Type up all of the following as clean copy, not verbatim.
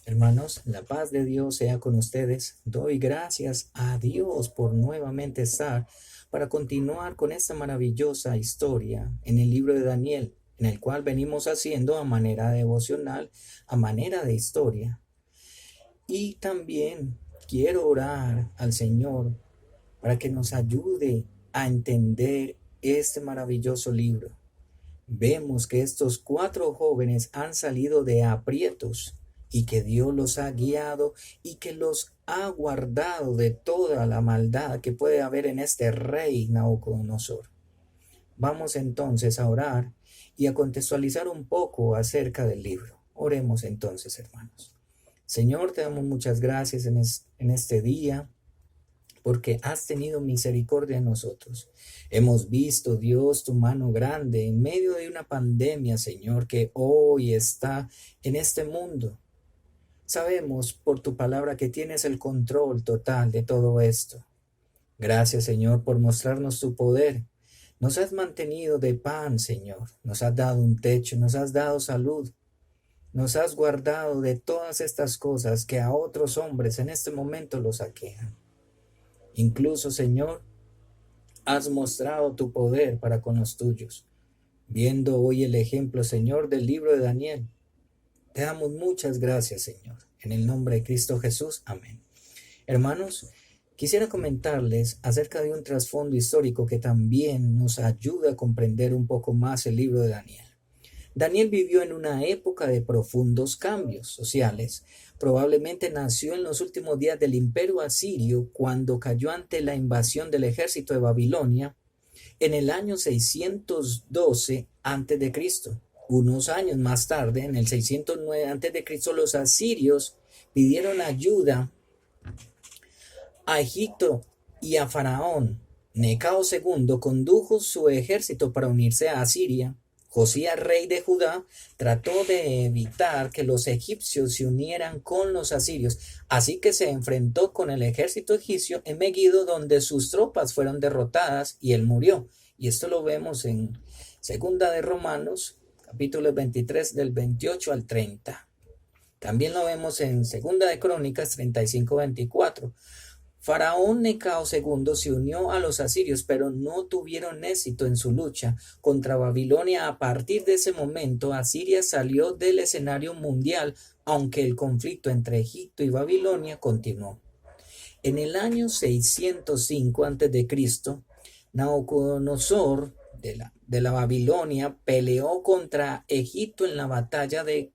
Hermanos, la paz de Dios sea con ustedes. Doy gracias a Dios por nuevamente estar para continuar con esta maravillosa historia en el libro de Daniel, en el cual venimos haciendo a manera devocional, a manera de historia. Y también quiero orar al Señor para que nos ayude a entender este maravilloso libro. Vemos que estos 4 jóvenes han salido de aprietos y que Dios los ha guiado y que los ha guardado de toda la maldad que puede haber en este rey Nabucodonosor. Vamos entonces a orar y a contextualizar un poco acerca del libro. Oremos entonces, hermanos. Señor, te damos muchas gracias en este día, porque has tenido misericordia de nosotros. Hemos visto, Dios, tu mano grande en medio de una pandemia, Señor, que hoy está en este mundo. Sabemos por tu palabra que tienes el control total de todo esto. Gracias, Señor, por mostrarnos tu poder. Nos has mantenido de pan, Señor. Nos has dado un techo, nos has dado salud. Nos has guardado de todas estas cosas que a otros hombres en este momento los aquejan. Incluso, Señor, has mostrado tu poder para con los tuyos. Viendo hoy el ejemplo, Señor, del libro de Daniel, te damos muchas gracias, Señor. En el nombre de Cristo Jesús. Amén. Hermanos, quisiera comentarles acerca de un trasfondo histórico que también nos ayuda a comprender un poco más el libro de Daniel. Daniel vivió en una época de profundos cambios sociales. Probablemente nació en los últimos días del imperio asirio, cuando cayó ante la invasión del ejército de Babilonia en el año 612 a.C. Unos años más tarde, en el 609 a.C., los asirios pidieron ayuda a Egipto y a Faraón. Necao II condujo su ejército para unirse a Asiria. Josías, rey de Judá, trató de evitar que los egipcios se unieran con los asirios, así que se enfrentó con el ejército egipcio en Megiddo, donde sus tropas fueron derrotadas y él murió. Y esto lo vemos en Segunda de Romanos, capítulo 23, del 28 al 30. También lo vemos en Segunda de Crónicas 35-24. Faraón Necao II se unió a los asirios, pero no tuvieron éxito en su lucha contra Babilonia. A partir de ese momento, Asiria salió del escenario mundial, aunque el conflicto entre Egipto y Babilonia continuó. En el año 605 a.C., Nabucodonosor de la Babilonia peleó contra Egipto en la batalla de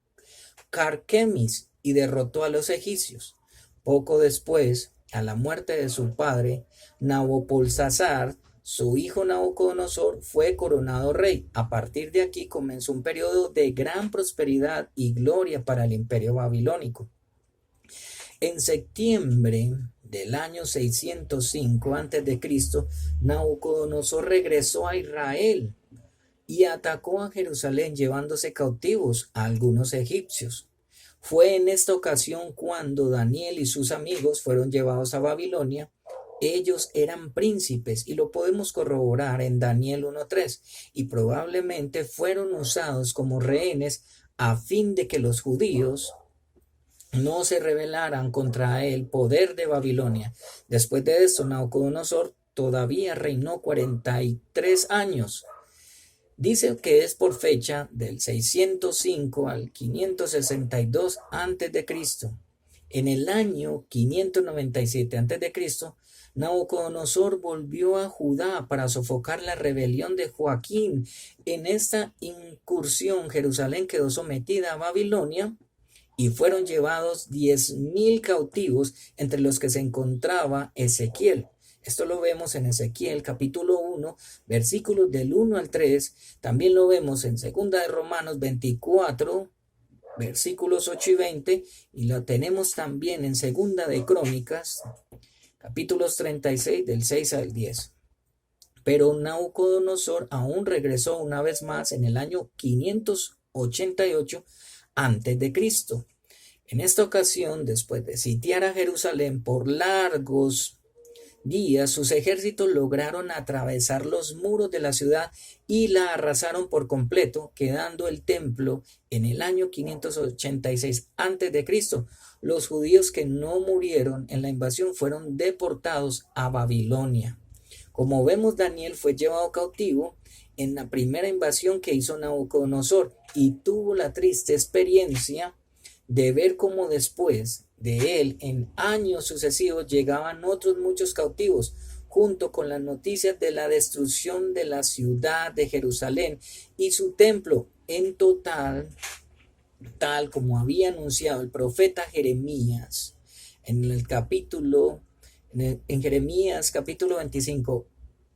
Carquemis y derrotó a los egipcios. Poco después, a la muerte de su padre, Nabopolsasar, su hijo Nabucodonosor fue coronado rey. A partir de aquí comenzó un periodo de gran prosperidad y gloria para el imperio babilónico. En septiembre del año 605 a.C., Nabucodonosor regresó a Israel y atacó a Jerusalén, llevándose cautivos a algunos egipcios. Fue en esta ocasión cuando Daniel y sus amigos fueron llevados a Babilonia. Ellos eran príncipes y lo podemos corroborar en Daniel 1:3, y probablemente fueron usados como rehenes a fin de que los judíos no se rebelaran contra el poder de Babilonia. Después de esto, Nabucodonosor todavía reinó 43 años. Dice que es por fecha del 605 al 562 a.C. En el año 597 a.C., Nabucodonosor volvió a Judá para sofocar la rebelión de Joaquín. En esta incursión, Jerusalén quedó sometida a Babilonia y fueron llevados 10,000 cautivos, entre los que se encontraba Ezequiel. Esto lo vemos en Ezequiel capítulo 1, versículos del 1 al 3. También lo vemos en Segunda de Romanos 24, versículos 8 y 20. Y lo tenemos también en Segunda de Crónicas, capítulos 36, del 6 al 10. Pero Nabucodonosor aún regresó una vez más en el año 588 antes de Cristo. En esta ocasión, después de sitiar a Jerusalén por largos días sus ejércitos lograron atravesar los muros de la ciudad y la arrasaron por completo, quedando el templo en el año 586 a.C. Los judíos que no murieron en la invasión fueron deportados a Babilonia. Como vemos, Daniel fue llevado cautivo en la primera invasión que hizo Nabucodonosor y tuvo la triste experiencia de ver cómo después de él en años sucesivos llegaban otros muchos cautivos, junto con las noticias de la destrucción de la ciudad de Jerusalén y su templo en total, tal como había anunciado el profeta Jeremías en Jeremías capítulo 25,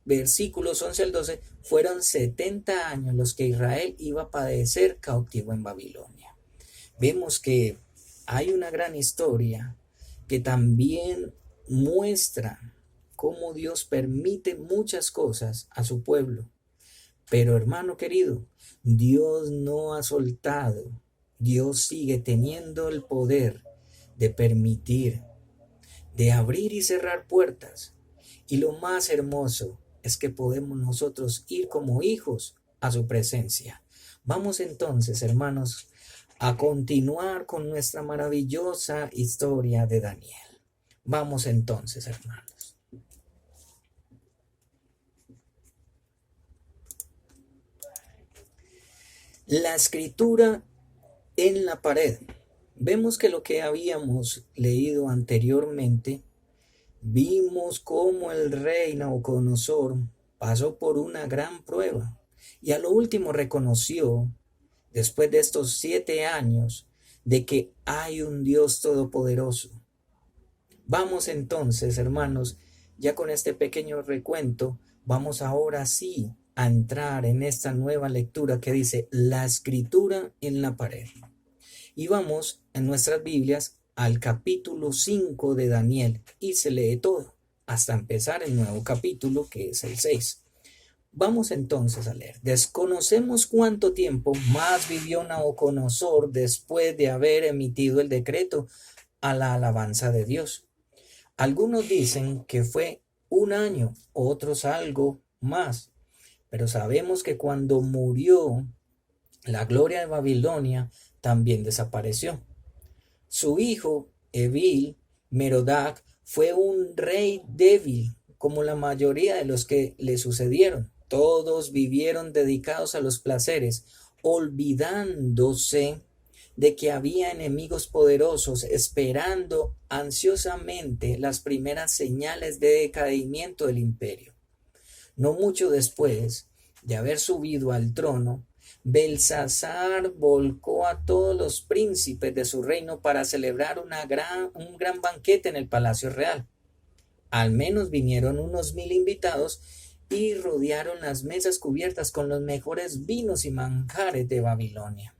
versículos 11 al 12, fueron 70 años los que Israel iba a padecer cautivo en Babilonia. Vemos que hay una gran historia que también muestra cómo Dios permite muchas cosas a su pueblo. Pero hermano querido, Dios no ha soltado. Dios sigue teniendo el poder de permitir, de abrir y cerrar puertas. Y lo más hermoso es que podemos nosotros ir como hijos a su presencia. Vamos entonces, hermanos, a continuar con nuestra maravillosa historia de Daniel. Vamos entonces, hermanos. La escritura en la pared. Vemos que lo que habíamos leído anteriormente, vimos cómo el rey Nabucodonosor pasó por una gran prueba y a lo último reconoció, después de estos 7 años, de que hay un Dios todopoderoso. Vamos entonces, hermanos, ya con este pequeño recuento, vamos ahora sí a entrar en esta nueva lectura que dice la escritura en la pared. Y vamos en nuestras Biblias al capítulo 5 de Daniel y se lee todo hasta empezar el nuevo capítulo que es el 6. Vamos entonces a leer. Desconocemos cuánto tiempo más vivió Nabucodonosor después de haber emitido el decreto a la alabanza de Dios. Algunos dicen que fue 1 año, otros algo más, pero sabemos que cuando murió, la gloria de Babilonia también desapareció. Su hijo, Evil Merodach, fue un rey débil, como la mayoría de los que le sucedieron. Todos vivieron dedicados a los placeres, olvidándose de que había enemigos poderosos esperando ansiosamente las primeras señales de decaimiento del imperio. No mucho después de haber subido al trono, Belsasar volcó a todos los príncipes de su reino para celebrar un gran banquete en el palacio real. Al menos vinieron unos 1000 invitados y rodearon las mesas cubiertas con los mejores vinos y manjares de Babilonia.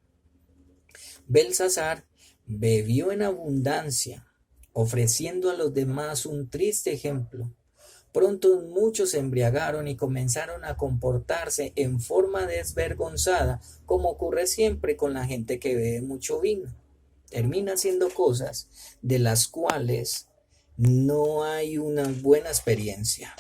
Belsasar bebió en abundancia, ofreciendo a los demás un triste ejemplo. Pronto muchos se embriagaron y comenzaron a comportarse en forma desvergonzada, como ocurre siempre con la gente que bebe mucho vino. Termina haciendo cosas de las cuales no hay una buena experiencia.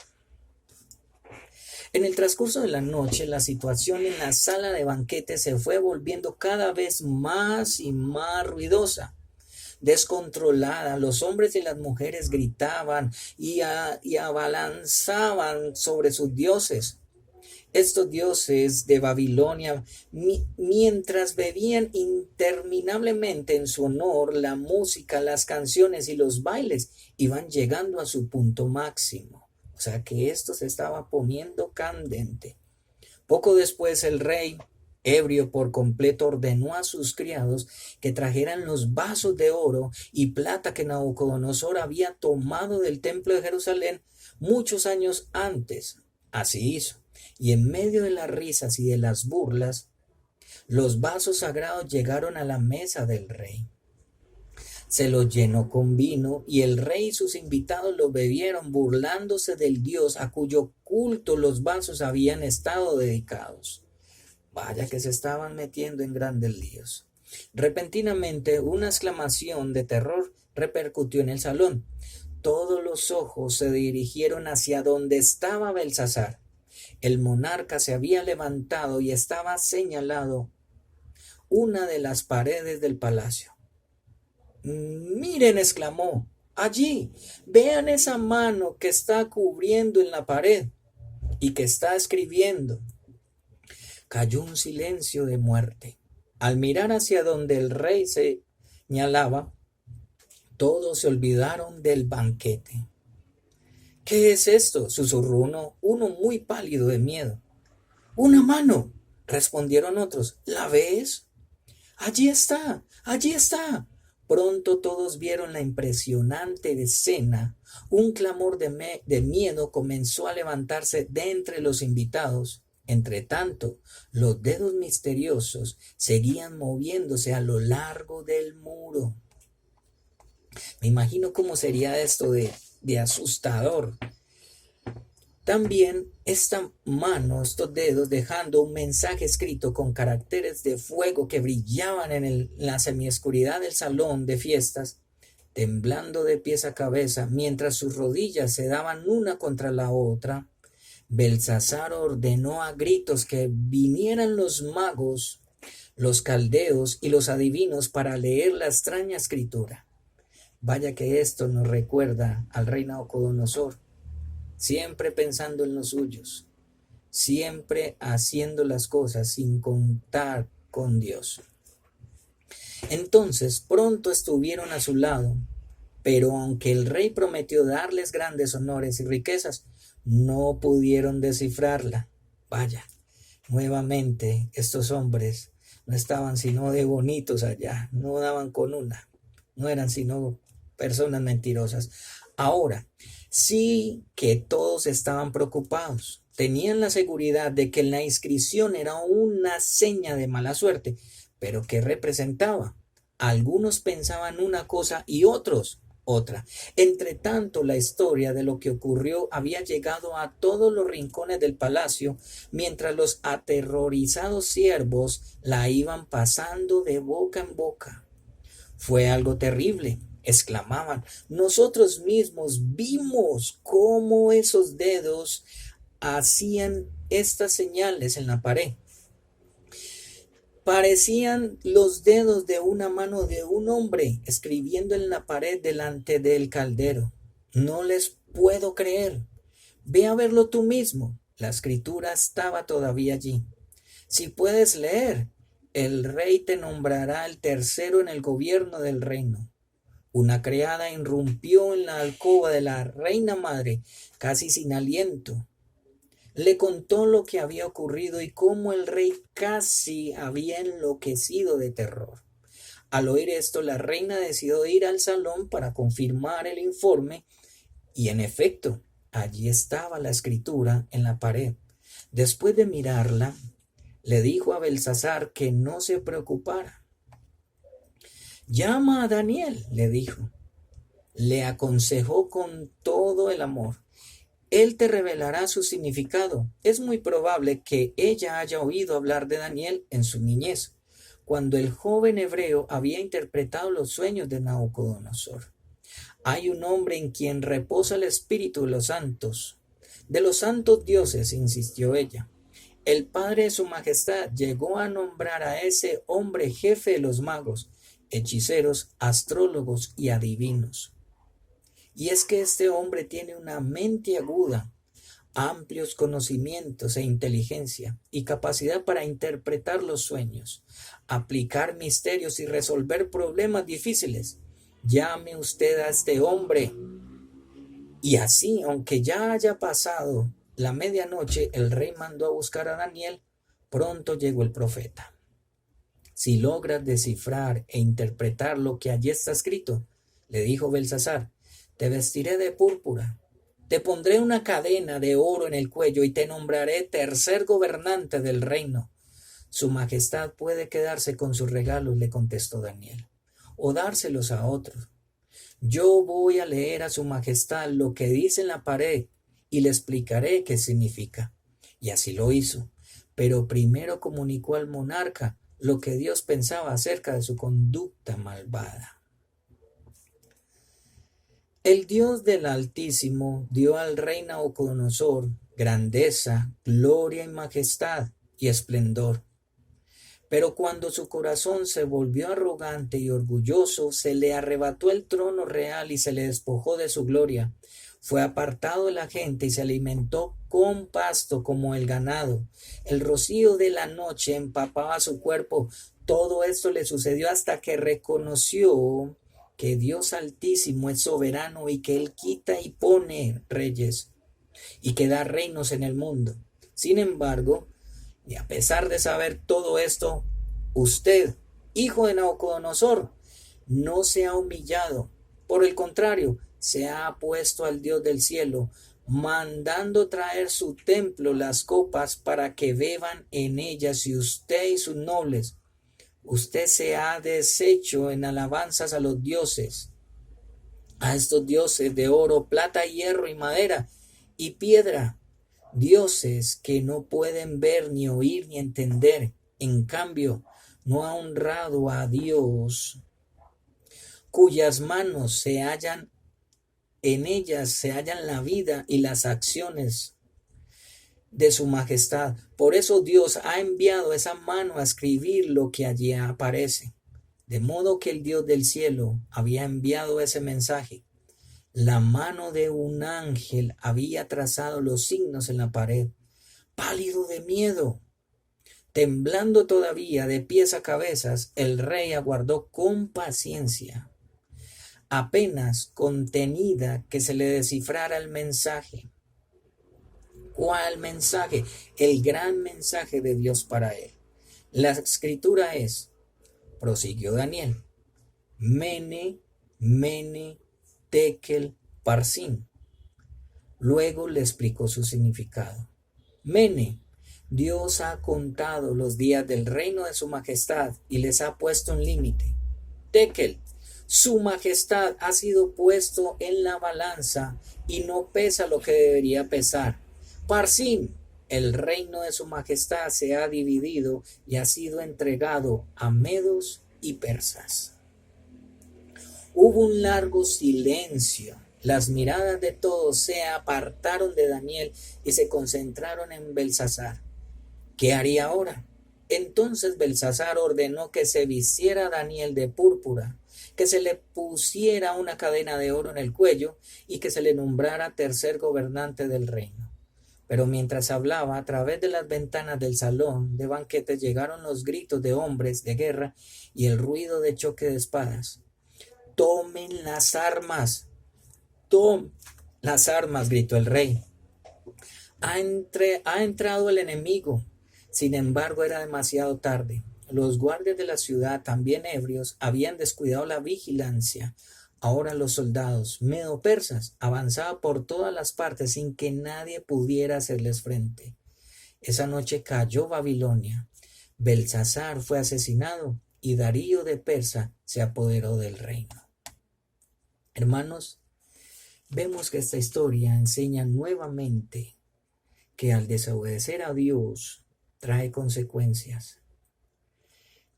En el transcurso de la noche, la situación en la sala de banquete se fue volviendo cada vez más y más ruidosa. Descontrolada, los hombres y las mujeres gritaban y abalanzaban sobre sus dioses. Estos dioses de Babilonia, mientras bebían interminablemente en su honor, la música, las canciones y los bailes iban llegando a su punto máximo. O sea que esto se estaba poniendo candente. Poco después el rey, ebrio por completo, ordenó a sus criados que trajeran los vasos de oro y plata que Nabucodonosor había tomado del templo de Jerusalén muchos años antes. Así hizo. Y en medio de las risas y de las burlas, los vasos sagrados llegaron a la mesa del rey. Se los llenó con vino y el rey y sus invitados lo bebieron, burlándose del Dios a cuyo culto los vasos habían estado dedicados. Vaya que se estaban metiendo en grandes líos. Repentinamente, una exclamación de terror repercutió en el salón. todos los ojos se dirigieron hacia donde estaba Belsasar. El monarca se había levantado y estaba señalado una de las paredes del palacio. Miren, exclamó, allí, vean esa mano que está cubriendo en la pared y que está escribiendo. Cayó un silencio de muerte. Al mirar hacia donde el rey se señalaba, todos se olvidaron del banquete. ¿Qué es esto?, susurró uno muy pálido de miedo. Una mano, respondieron otros. ¿La ves? Allí está, allí está. Pronto todos vieron la impresionante escena. Un clamor de miedo comenzó a levantarse de entre los invitados. Entretanto, los dedos misteriosos seguían moviéndose a lo largo del muro. Me imagino cómo sería esto de asustador. También esta mano, estos dedos, dejando un mensaje escrito con caracteres de fuego que brillaban en la semioscuridad del salón de fiestas, temblando de pies a cabeza, mientras sus rodillas se daban una contra la otra. Belsasar ordenó a gritos que vinieran los magos, los caldeos y los adivinos para leer la extraña escritura. Vaya que esto nos recuerda al rey Nabucodonosor, siempre pensando en los suyos, siempre haciendo las cosas sin contar con Dios. Entonces pronto estuvieron a su lado, pero aunque el rey prometió darles grandes honores y riquezas, no pudieron descifrarla. Vaya, nuevamente estos hombres no estaban sino de bonitos allá, no daban con una, no eran sino personas mentirosas. Ahora, sí que todos estaban preocupados. Tenían la seguridad de que la inscripción era una seña de mala suerte, pero ¿qué representaba? Algunos pensaban una cosa y otros otra. Entre tanto, la historia de lo que ocurrió había llegado a todos los rincones del palacio, mientras los aterrorizados siervos la iban pasando de boca en boca. Fue algo terrible, exclamaban. Nosotros mismos vimos cómo esos dedos hacían estas señales en la pared. Parecían los dedos de una mano de un hombre escribiendo en la pared delante del caldero. No les puedo creer. Ve a verlo tú mismo. La escritura estaba todavía allí. Si puedes leer, el rey te nombrará el tercero en el gobierno del reino. Una criada irrumpió en la alcoba de la reina madre, casi sin aliento. Le contó lo que había ocurrido y cómo el rey casi había enloquecido de terror. Al oír esto, la reina decidió ir al salón para confirmar el informe y, en efecto, allí estaba la escritura en la pared. Después de mirarla, le dijo a Belsasar que no se preocupara. Llama a Daniel, le dijo. Le aconsejó con todo el amor. Él te revelará su significado. Es muy probable que ella haya oído hablar de Daniel en su niñez, cuando el joven hebreo había interpretado los sueños de Nabucodonosor. Hay un hombre en quien reposa el espíritu de los santos dioses, insistió ella. El padre de su majestad llegó a nombrar a ese hombre jefe de los magos, hechiceros, astrólogos y adivinos. Y es que este hombre tiene una mente aguda, amplios conocimientos e inteligencia y capacidad para interpretar los sueños, aplicar misterios y resolver problemas difíciles. Llame usted a este hombre. Y así, aunque ya haya pasado la medianoche, el rey mandó a buscar a Daniel. Pronto llegó el profeta. Si logras descifrar e interpretar lo que allí está escrito, le dijo Belsasar, te vestiré de púrpura, te pondré una cadena de oro en el cuello y te nombraré tercer gobernante del reino. Su majestad puede quedarse con sus regalos, le contestó Daniel, o dárselos a otros. Yo voy a leer a su majestad lo que dice en la pared y le explicaré qué significa. Y así lo hizo, pero primero comunicó al monarca lo que Dios pensaba acerca de su conducta malvada. El Dios del Altísimo dio al rey Nabucodonosor grandeza, gloria y majestad y esplendor. Pero cuando su corazón se volvió arrogante y orgulloso, se le arrebató el trono real y se le despojó de su gloria. Fue apartado de la gente y se alimentó con pasto como el ganado. El rocío de la noche empapaba su cuerpo. Todo esto le sucedió hasta que reconoció que Dios Altísimo es soberano y que Él quita y pone reyes y que da reinos en el mundo. Sin embargo, y a pesar de saber todo esto, usted, hijo de Nabucodonosor, no se ha humillado. Por el contrario, se ha puesto al Dios del cielo, mandando traer su templo las copas para que beban en ellas, y usted y sus nobles. Usted se ha deshecho en alabanzas a los dioses, a estos dioses de oro, plata, hierro y madera y piedra, dioses que no pueden ver, ni oír, ni entender. En cambio, no ha honrado a Dios, cuyas manos se hallan, en ellas se hallan la vida y las acciones de su majestad. Por eso Dios ha enviado esa mano a escribir lo que allí aparece. De modo que el Dios del cielo había enviado ese mensaje. La mano de un ángel había trazado los signos en la pared. Pálido de miedo, temblando todavía de pies a cabezas, el rey aguardó con paciencia, apenas contenida, que se le descifrara el mensaje. ¿Cuál mensaje? El gran mensaje de Dios para él. La escritura es, prosiguió Daniel, Mene, Mene, Tekel, Parsin. Luego le explicó su significado. Mene, Dios ha contado los días del reino de su majestad y les ha puesto un límite. Tekel, su majestad ha sido puesto en la balanza y no pesa lo que debería pesar. Parsin, el reino de su majestad se ha dividido y ha sido entregado a medos y persas. Hubo un largo silencio. Las miradas de todos se apartaron de Daniel y se concentraron en Belsasar. ¿Qué haría ahora? Entonces Belsasar ordenó que se vistiera a Daniel de púrpura, que se le pusiera una cadena de oro en el cuello y que se le nombrara tercer gobernante del reino. Pero mientras hablaba, a través de las ventanas del salón de banquetes llegaron los gritos de hombres de guerra y el ruido de choque de espadas. ¡Tomen las armas! ¡Tomen las armas!, gritó el rey. Ha entrado el enemigo. Sin embargo, era demasiado tarde. Los guardias de la ciudad, también ebrios, habían descuidado la vigilancia. Ahora los soldados medo-persas avanzaban por todas las partes sin que nadie pudiera hacerles frente. Esa noche cayó Babilonia. Belsasar fue asesinado y Darío de Persa se apoderó del reino. Hermanos, vemos que esta historia enseña nuevamente que al desobedecer a Dios trae consecuencias.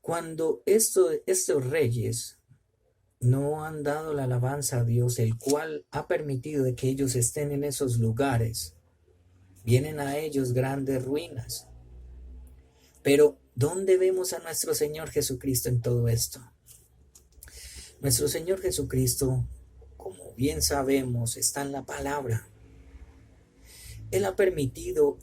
Cuando estos reyes no han dado la alabanza a Dios, el cual ha permitido de que ellos estén en esos lugares, vienen a ellos grandes ruinas. Pero, ¿dónde vemos a nuestro Señor Jesucristo en todo esto? Nuestro Señor Jesucristo, como bien sabemos, está en la palabra. Él ha permitido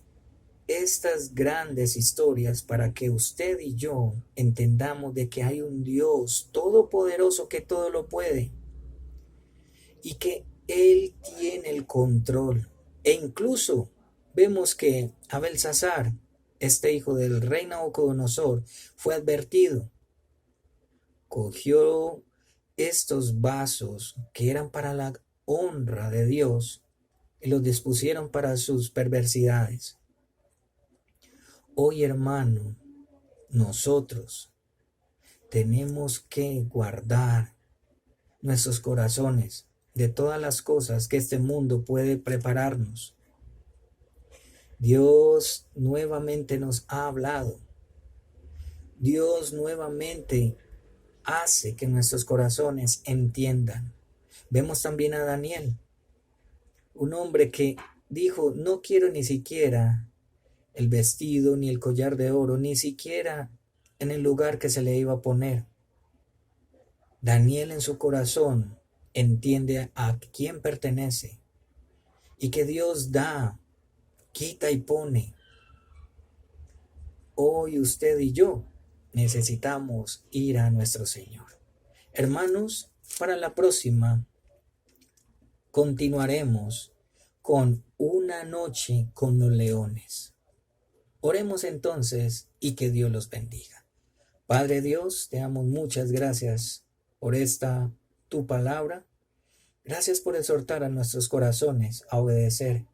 estas grandes historias para que usted y yo entendamos de que hay un Dios todopoderoso que todo lo puede y que Él tiene el control. E incluso vemos que a Belsasar, este hijo del rey Nabucodonosor, fue advertido. Cogió estos vasos que eran para la honra de Dios y los dispusieron para sus perversidades. Hoy, hermano, nosotros tenemos que guardar nuestros corazones de todas las cosas que este mundo puede prepararnos. Dios nuevamente nos ha hablado. Dios nuevamente hace que nuestros corazones entiendan. Vemos también a Daniel, un hombre que dijo, no quiero ni siquiera el vestido, ni el collar de oro, ni siquiera en el lugar que se le iba a poner. Daniel en su corazón entiende a quién pertenece y que Dios da, quita y pone. Hoy usted y yo necesitamos ir a nuestro Señor. Hermanos, para la próxima continuaremos con una noche con los leones. Oremos entonces y que Dios los bendiga. Padre Dios, te damos muchas gracias por esta tu palabra. Gracias por exhortar a nuestros corazones a obedecer.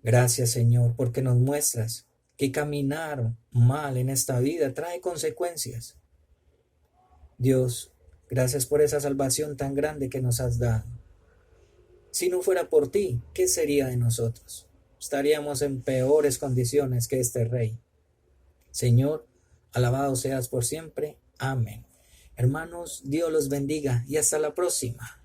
Gracias, Señor, porque nos muestras que caminar mal en esta vida trae consecuencias. Dios, gracias por esa salvación tan grande que nos has dado. Si no fuera por ti, ¿qué sería de nosotros? Estaríamos en peores condiciones que este rey. Señor, alabado seas por siempre. Amén. Hermanos, Dios los bendiga y hasta la próxima.